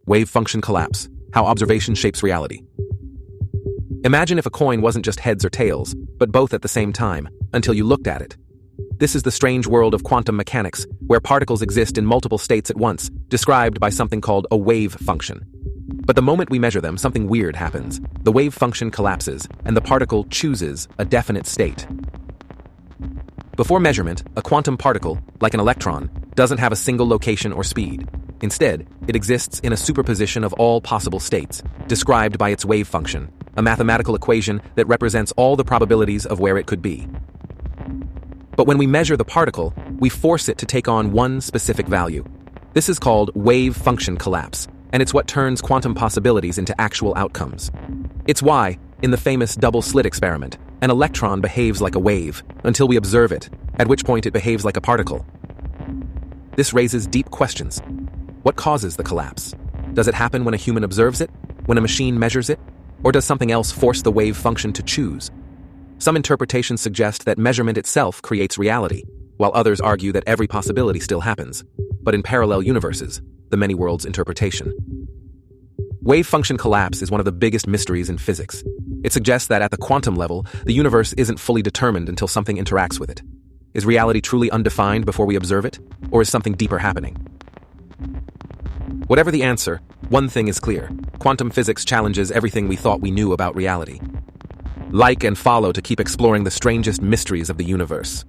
Wave function collapse, how observation shapes reality. Imagine if a coin wasn't just heads or tails, but both at the same time, until you looked at it. This is the strange world of quantum mechanics, where particles exist in multiple states at once, described by something called a wave function. But the moment we measure them, something weird happens. The wave function collapses, and the particle chooses a definite state. Before measurement, a quantum particle, like an electron, doesn't have a single location or speed. Instead, it exists in a superposition of all possible states, described by its wave function, a mathematical equation that represents all the probabilities of where it could be. But when we measure the particle, we force it to take on one specific value. This is called wave function collapse, and it's what turns quantum possibilities into actual outcomes. It's why, in the famous double-slit experiment, an electron behaves like a wave until we observe it, at which point it behaves like a particle. This raises deep questions. What causes the collapse? Does it happen when a human observes it? When a machine measures it? Or does something else force the wave function to choose? Some interpretations suggest that measurement itself creates reality, while others argue that every possibility still happens, but in parallel universes, the many worlds interpretation. Wave function collapse is one of the biggest mysteries in physics. It suggests that at the quantum level, the universe isn't fully determined until something interacts with it. Is reality truly undefined before we observe it, or is something deeper happening? Whatever the answer, one thing is clear: quantum physics challenges everything we thought we knew about reality. Like and follow to keep exploring the strangest mysteries of the universe.